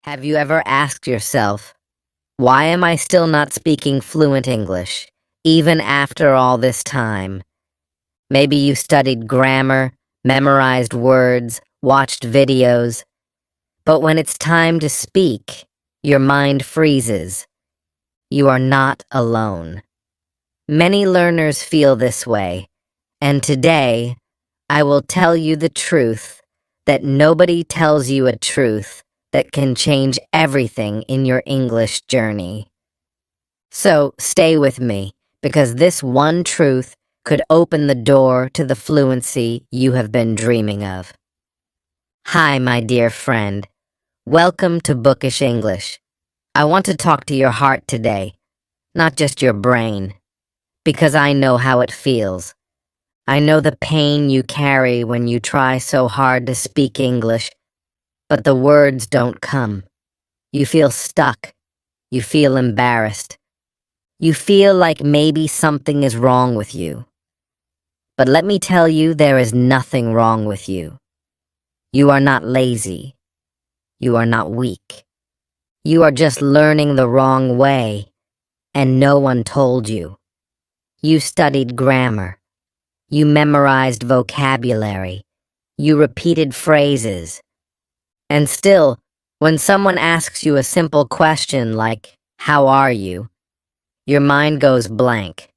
Have you ever asked yourself, why am I still not speaking fluent English, even after all this time? Maybe you studied grammar, memorized words, watched videos, but when it's time to speak, your mind freezes. You are not alone. Many learners feel this way, and today, I will tell you the truth that nobody tells you a truth that can change everything in your English journey. So stay with me, because this one truth could open the door to the fluency you have been dreaming of. Hi, my dear friend. Welcome to Bookish English. I want to talk to your heart today, not just your brain, because I know how it feels. I know the pain you carry when you try so hard to speak English, but the words don't come. You feel stuck. You feel embarrassed. You feel like maybe something is wrong with you. But let me tell you, there is nothing wrong with you. You are not lazy. You are not weak. You are just learning the wrong way, and no one told you. You studied grammar. You memorized vocabulary. You repeated phrases. And still, when someone asks you a simple question like, "How are you?" your mind goes blank.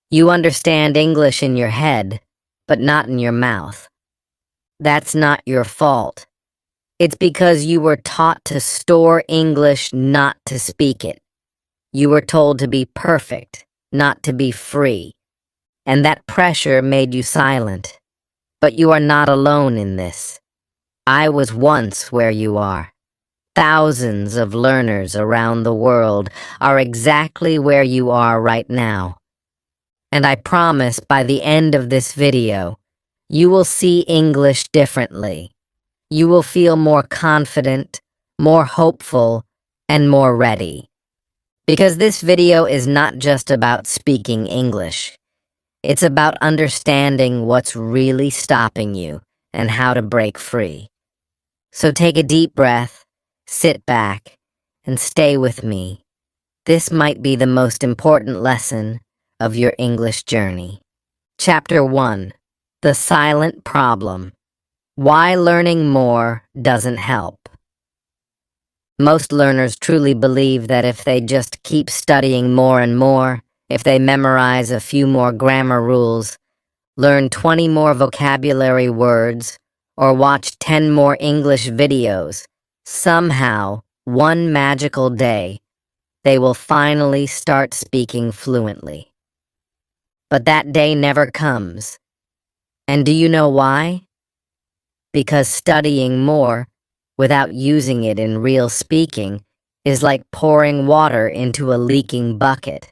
You understand English in your head, but not in your mouth. That's not your fault. It's because you were taught to store English, not to speak it. You were told to be perfect, not to be free. And that pressure made you silent. But you are not alone in this. I was once where you are. Thousands of learners around the world are exactly where you are right now. And I promise by the end of this video, you will see English differently. You will feel more confident, more hopeful, and more ready. Because this video is not just about speaking English. It's about understanding what's really stopping you and how to break free. So take a deep breath, sit back, and stay with me. This might be the most important lesson of your English journey. Chapter 1. The Silent Problem. Why learning more doesn't help. Most learners truly believe that if they just keep studying more and more, if they memorize a few more grammar rules, learn 20 more vocabulary words, or watch 10 more English videos, somehow, one magical day, they will finally start speaking fluently. But that day never comes. And do you know why? Because studying more, without using it in real speaking, is like pouring water into a leaking bucket.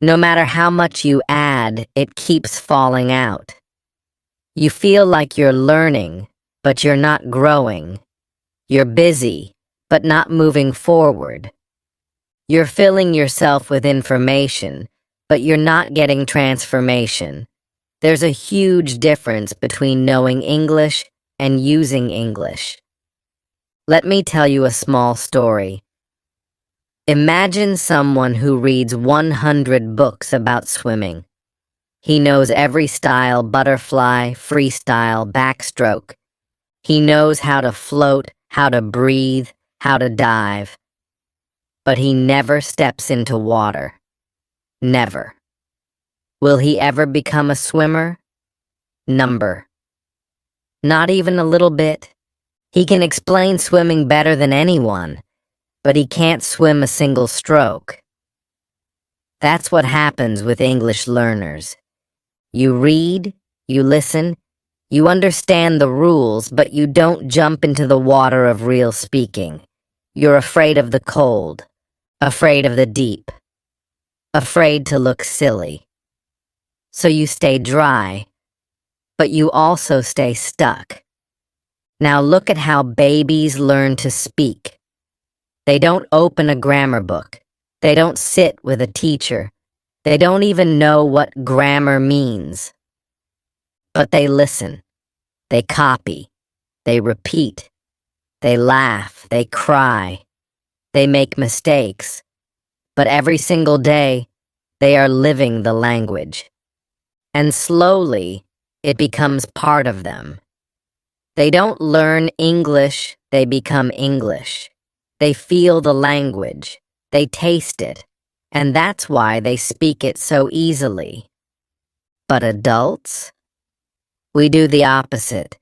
No matter how much you add, it keeps falling out. You feel like you're learning, but you're not growing. You're busy, but not moving forward. You're filling yourself with information, but you're not getting transformation. There's a huge difference between knowing English and using English. Let me tell you a small story. Imagine someone who reads 100 books about swimming. He knows every style: butterfly, freestyle, backstroke. He knows how to float, how to breathe, how to dive. But he never steps into water. Never. Will he ever become a swimmer? Number. Not even a little bit. He can explain swimming better than anyone, but he can't swim a single stroke. That's what happens with English learners. You read, you listen, you understand the rules, but you don't jump into the water of real speaking. You're afraid of the cold, afraid of the deep, afraid to look silly. So you stay dry, but you also stay stuck. Now look at how babies learn to speak. They don't open a grammar book. They don't sit with a teacher. They don't even know what grammar means. But they listen. They copy. They repeat. They laugh, they cry, they make mistakes, but every single day, they are living the language. And slowly, it becomes part of them. They don't learn English, they become English. They feel the language, they taste it, and that's why they speak it so easily. But adults? We do the opposite.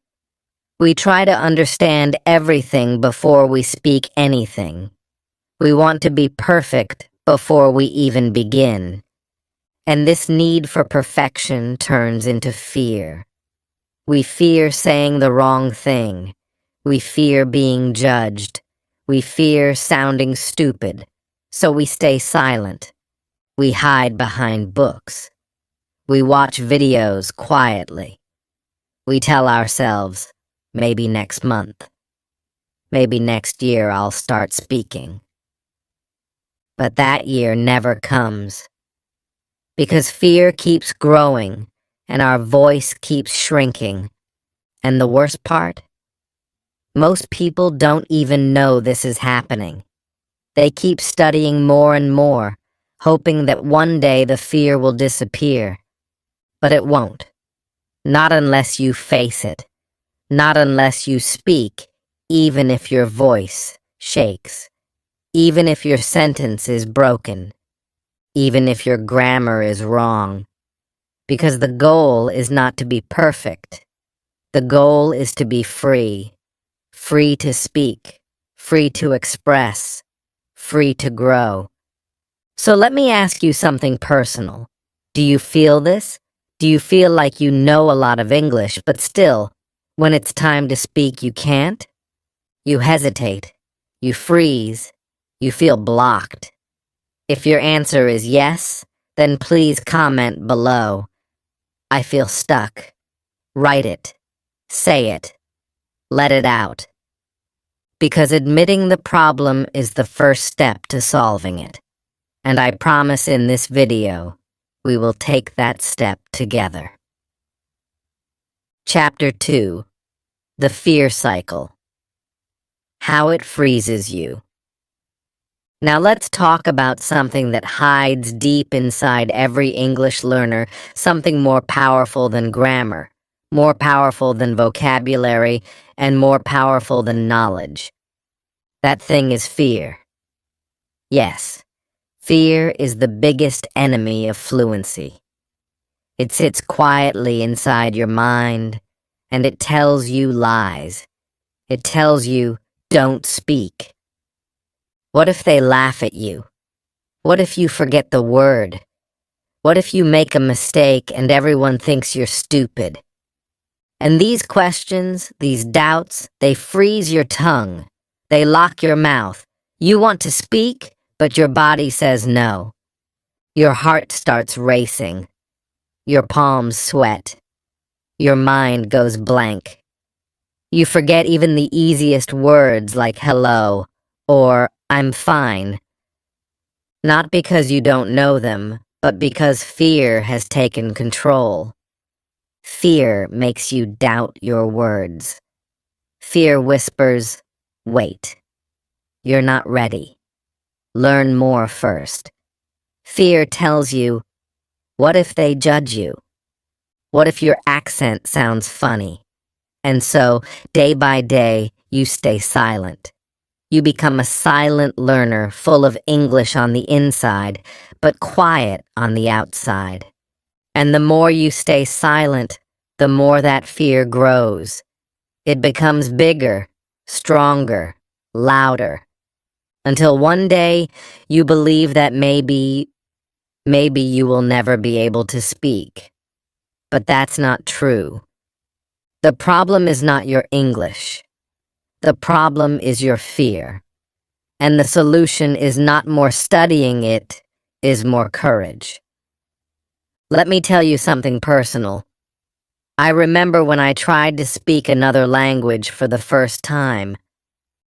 We try to understand everything before we speak anything. We want to be perfect before we even begin. And this need for perfection turns into fear. We fear saying the wrong thing. We fear being judged. We fear sounding stupid. So we stay silent. We hide behind books. We watch videos quietly. We tell ourselves, maybe next month. Maybe next year I'll start speaking. But that year never comes. Because fear keeps growing and our voice keeps shrinking. And the worst part? Most people don't even know this is happening. They keep studying more and more, hoping that one day the fear will disappear. But it won't. Not unless you face it. Not unless you speak, even if your voice shakes. Even if your sentence is broken. Even if your grammar is wrong. Because the goal is not to be perfect. The goal is to be free. Free to speak. Free to express. Free to grow. So let me ask you something personal. Do you feel this? Do you feel like you know a lot of English, but still, when it's time to speak, you can't? You hesitate. You freeze. You feel blocked. If your answer is yes, then please comment below. I feel stuck. Write it. Say it. Let it out. Because admitting the problem is the first step to solving it. And I promise in this video, we will take that step together. Chapter 2. The Fear Cycle. How it freezes you. Now let's talk about something that hides deep inside every English learner, something more powerful than grammar, more powerful than vocabulary, and more powerful than knowledge. That thing is fear. Yes, fear is the biggest enemy of fluency. It sits quietly inside your mind, and it tells you lies. It tells you, don't speak. What if they laugh at you? What if you forget the word? What if you make a mistake and everyone thinks you're stupid? And these questions, these doubts, they freeze your tongue. They lock your mouth. You want to speak, but your body says no. Your heart starts racing. Your palms sweat. Your mind goes blank. You forget even the easiest words like hello or I'm fine. Not because you don't know them, but because fear has taken control. Fear makes you doubt your words. Fear whispers, wait. You're not ready. Learn more first. Fear tells you, what if they judge you? What if your accent sounds funny? And so, day by day, you stay silent. You become a silent learner full of English on the inside, but quiet on the outside. And the more you stay silent, the more that fear grows. It becomes bigger, stronger, louder. Until one day, you believe that maybe you will never be able to speak. But that's not true. The problem is not your English. The problem is your fear. And the solution is not more studying, it is more courage. Let me tell you something personal. I remember when I tried to speak another language for the first time.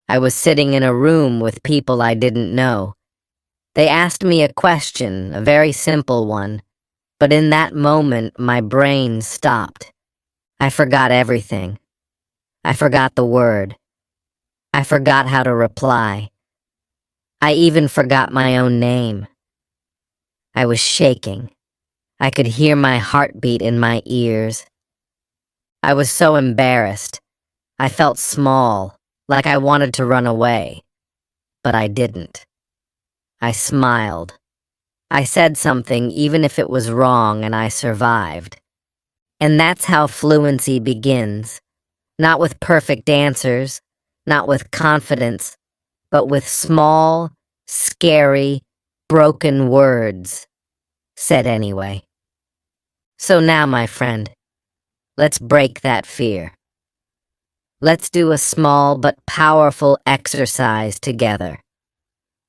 I was sitting in a room with people I didn't know. They asked me a question, a very simple one, but in that moment my brain stopped. I forgot everything. I forgot the word. I forgot how to reply. I even forgot my own name. I was shaking. I could hear my heartbeat in my ears. I was so embarrassed. I felt small, like I wanted to run away. But I didn't. I smiled. I said something even if it was wrong, and I survived. And that's how fluency begins. Not with perfect answers, not with confidence, but with small, scary, broken words, said anyway. So now, my friend, let's break that fear. Let's do a small but powerful exercise together.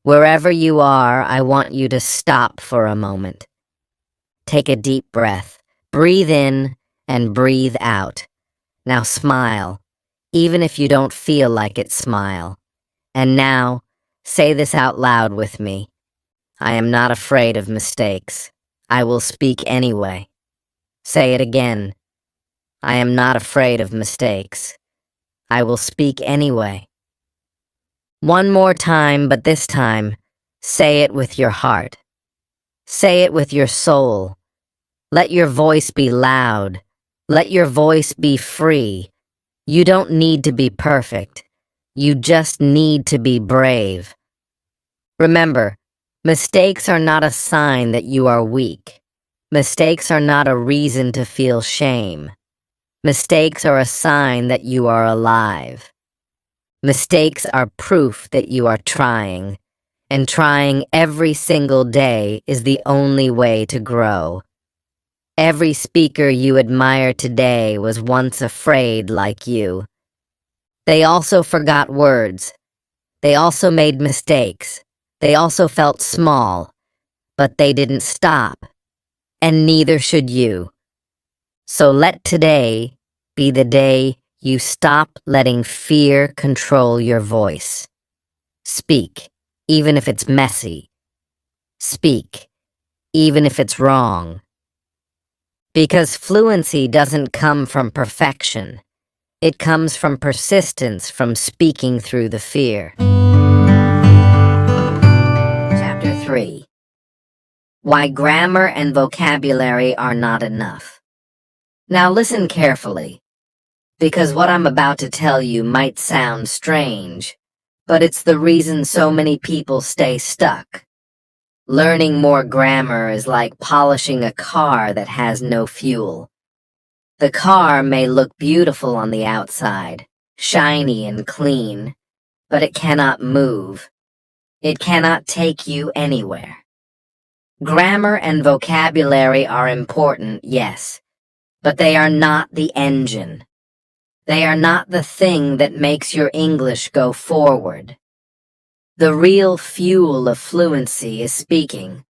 Wherever you are, I want you to stop for a moment. Take a deep breath. Breathe in and breathe out. Now smile, even if you don't feel like it, smile. And now, say this out loud with me. I am not afraid of mistakes. I will speak anyway. Say it again. I am not afraid of mistakes. I will speak anyway. One more time, but this time, say it with your heart. Say it with your soul. Let your voice be loud. Let your voice be free. You don't need to be perfect. You just need to be brave. Remember, mistakes are not a sign that you are weak. Mistakes are not a reason to feel shame. Mistakes are a sign that you are alive. Mistakes are proof that you are trying, and trying every single day is the only way to grow. Every speaker you admire today was once afraid like you. They also forgot words. They also made mistakes. They also felt small, but they didn't stop, and neither should you. So let today be the day you stop letting fear control your voice. Speak, even if it's messy. Speak, even if it's wrong. Because fluency doesn't come from perfection. It comes from persistence, from speaking through the fear. Chapter 3. Why grammar and vocabulary are not enough. Now listen carefully, because what I'm about to tell you might sound strange, but it's the reason so many people stay stuck. Learning more grammar is like polishing a car that has no fuel. The car may look beautiful on the outside, shiny and clean, but it cannot move. It cannot take you anywhere. Grammar and vocabulary are important, yes, but they are not the engine. They are not the thing that makes your English go forward. The real fuel of fluency is speaking.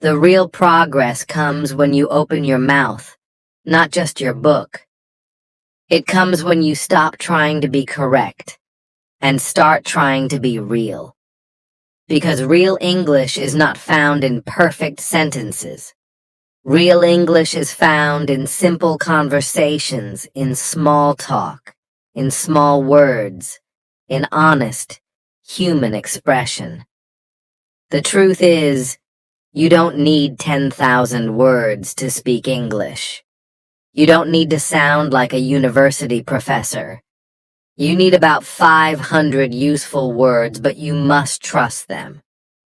The real progress comes when you open your mouth, not just your book. It comes when you stop trying to be correct and start trying to be real. Because real English is not found in perfect sentences. Real English is found in simple conversations, in small talk, in small words, in honest, human expression. The truth is, you don't need 10,000 words to speak English. You don't need to sound like a university professor. You need about 500 useful words, but you must trust them.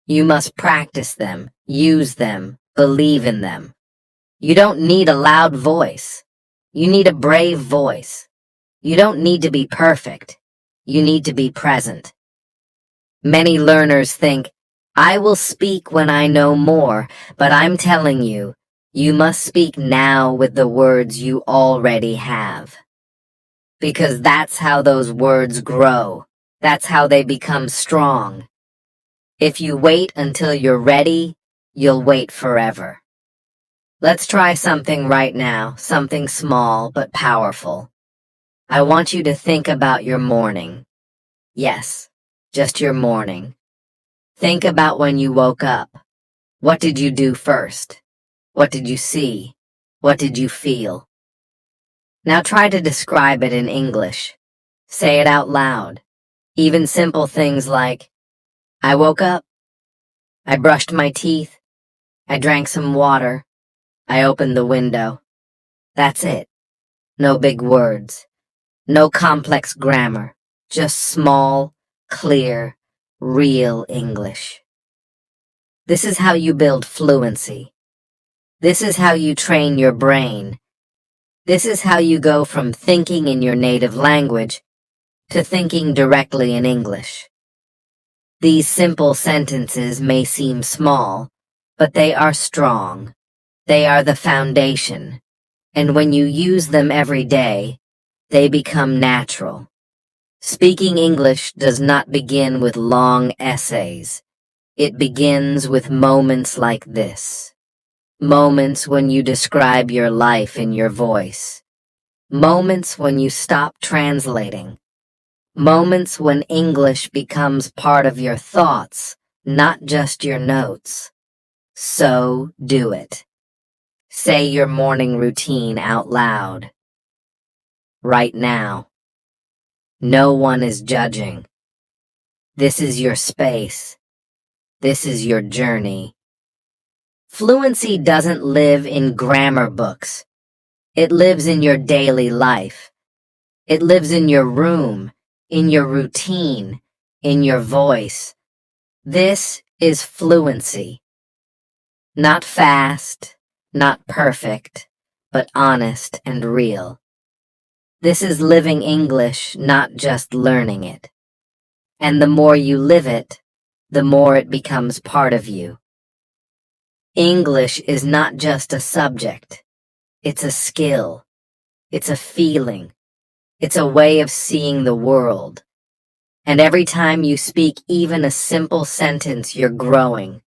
You must practice them, use them, believe in them. You don't need a loud voice. You need a brave voice. You don't need to be perfect. You need to be present. Many learners think, I will speak when I know more, but I'm telling you, you must speak now with the words you already have. Because that's how those words grow. That's how they become strong. If you wait until you're ready, you'll wait forever. Let's try something right now, something small but powerful. I want you to think about your morning. Yes, just your morning. Think about when you woke up. What did you do first? What did you see? What did you feel? Now try to describe it in English. Say it out loud. Even simple things like, I woke up, I brushed my teeth, I drank some water, I opened the window. That's it. No big words. No complex grammar. Just small, clear, real English. This is how you build fluency. This is how you train your brain. This is how you go from thinking in your native language to thinking directly in English. These simple sentences may seem small, but they are strong. They are the foundation, and when you use them every day, they become natural. Speaking English does not begin with long essays. It begins with moments like this. Moments when you describe your life in your voice. Moments when you stop translating. Moments when English becomes part of your thoughts, not just your notes. So do it. Say your morning routine out loud. Right now. No one is judging. This is your space. This is your journey. Fluency doesn't live in grammar books. It lives in your daily life. It lives in your room, in your routine, in your voice. This is fluency. Not fast, not perfect, but honest and real. This is living English, not just learning it. And the more you live it, the more it becomes part of you. English is not just a subject. It's a skill. It's a feeling. It's a way of seeing the world. And every time you speak even a simple sentence, you're growing.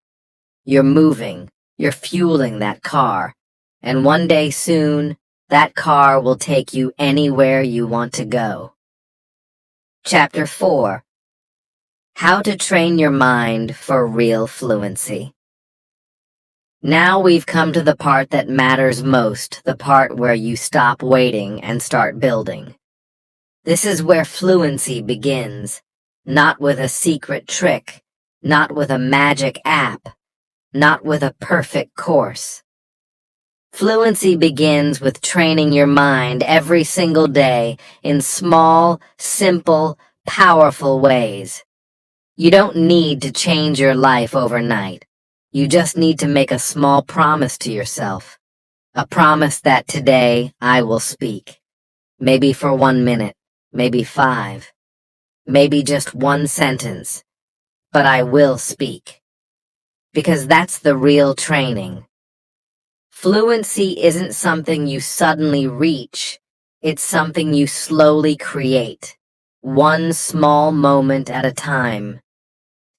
You're moving. You're fueling that car. And one day soon, that car will take you anywhere you want to go. Chapter 4. How to train your mind for real fluency. Now we've come to the part that matters most, the part where you stop waiting and start building. This is where fluency begins, not with a secret trick, not with a magic app, not with a perfect course. Fluency begins with training your mind every single day in small, simple, powerful ways. You don't need to change your life overnight. You just need to make a small promise to yourself. A promise that today I will speak. Maybe for 1 minute. Maybe 5, maybe just 1 sentence, but I will speak. Because that's the real training. Fluency isn't something you suddenly reach, it's something you slowly create, one small moment at a time.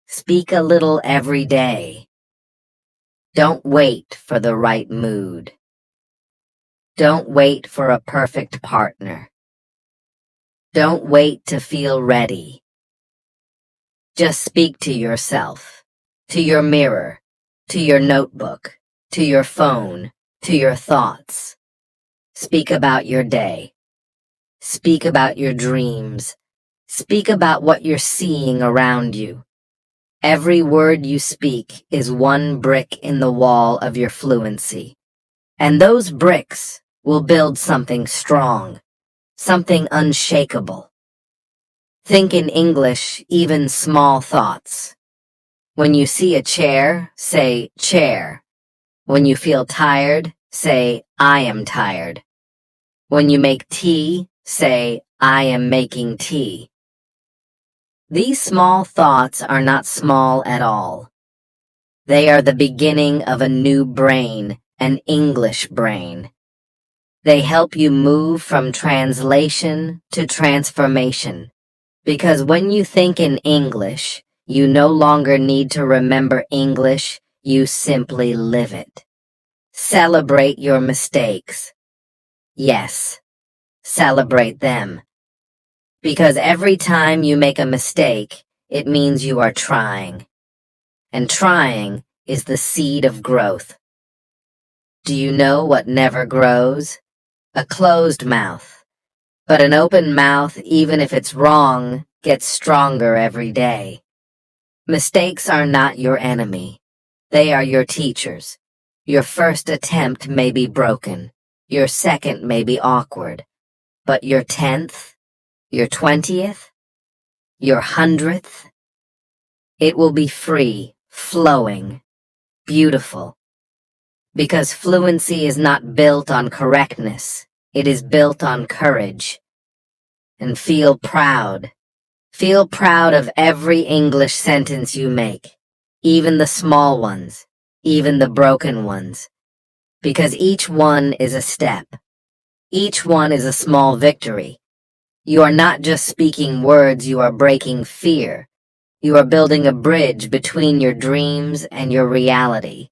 Speak a little every day. Don't wait for the right mood. Don't wait for a perfect partner. Don't wait to feel ready. Just speak to yourself, to your mirror, to your notebook, to your phone, to your thoughts. Speak about your day. Speak about your dreams. Speak about what you're seeing around you. Every word you speak is one brick in the wall of your fluency. And those bricks will build something strong, something unshakable. Think in English, even small thoughts. When you see a chair, say chair. When you feel tired, say I am tired. When you make tea, say I am making tea. These small thoughts are not small at all. They are the beginning of a new brain, an English brain. They help you move from translation to transformation. Because when you think in English, you no longer need to remember English, you simply live it. Celebrate your mistakes. Yes, celebrate them. Because every time you make a mistake, it means you are trying. And trying is the seed of growth. Do you know what never grows? A closed mouth. But an open mouth, even if it's wrong, gets stronger every day. Mistakes are not your enemy. They are your teachers. Your first attempt may be broken. Your second may be awkward. But your 10th, your 20th, your 100th, it will be free, flowing, beautiful. Because fluency is not built on correctness. It is built on courage. And feel proud. Feel proud of every English sentence you make, even the small ones, even the broken ones. Because each one is a step. Each one is a small victory. You are not just speaking words, you are breaking fear. You are building a bridge between your dreams and your reality.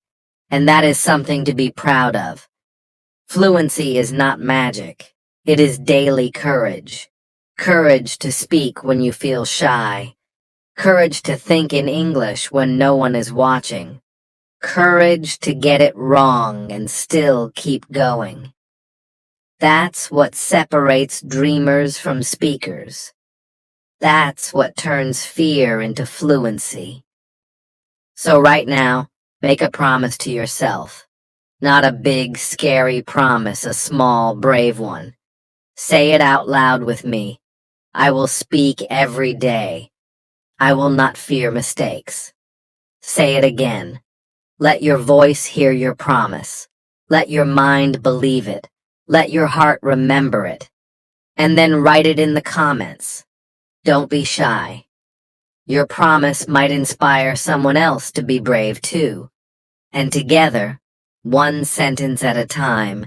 And that is something to be proud of. Fluency is not magic. It is daily courage. Courage to speak when you feel shy. Courage to think in English when no one is watching. Courage to get it wrong and still keep going. That's what separates dreamers from speakers. That's what turns fear into fluency. So right now, make a promise to yourself. Not a big, scary promise, a small, brave one. Say it out loud with me. I will speak every day. I will not fear mistakes. Say it again. Let your voice hear your promise. Let your mind believe it. Let your heart remember it. And then write it in the comments. Don't be shy. Your promise might inspire someone else to be brave too. And together, one sentence at a time,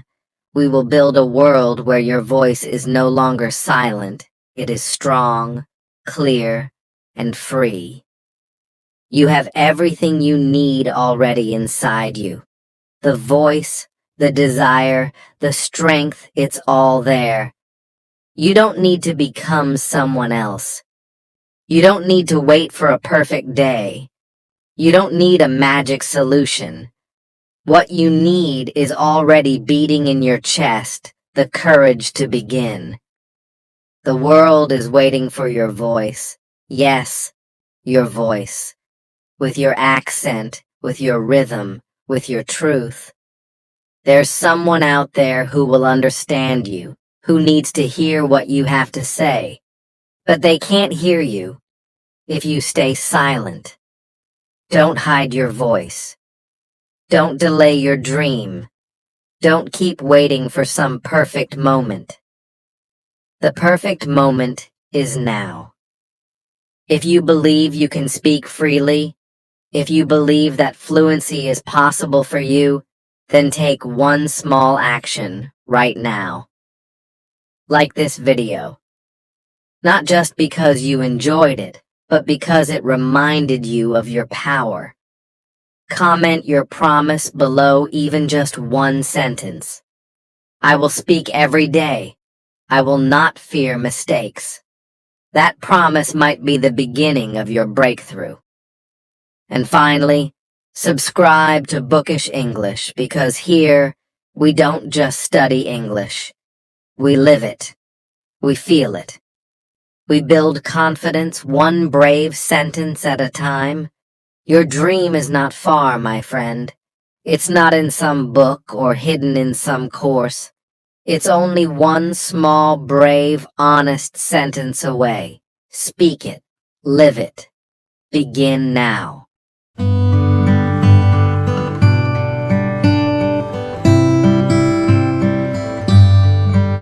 we will build a world where your voice is no longer silent. It is strong, clear, and free. You have everything you need already inside you. The voice, the desire, the strength, it's all there. You don't need to become someone else. You don't need to wait for a perfect day. You don't need a magic solution. What you need is already beating in your chest, the courage to begin. The world is waiting for your voice. Yes, your voice. With your accent, with your rhythm, with your truth. There's someone out there who will understand you, who needs to hear what you have to say. But they can't hear you if you stay silent. Don't hide your voice. Don't delay your dream. Don't keep waiting for some perfect moment. The perfect moment is now. If you believe you can speak freely, if you believe that fluency is possible for you, then take one small action right now. Like this video. Not just because you enjoyed it, but because it reminded you of your power. Comment your promise below, even just one sentence. I will speak every day. I will not fear mistakes. That promise might be the beginning of your breakthrough. And finally, subscribe to Bookish English, because here we don't just study English. We live it. We feel it. We build confidence one brave sentence at a time. Your dream is not far, my friend. It's not in some book or hidden in some course. It's only one small, brave, honest sentence away. Speak it. Live it. Begin now.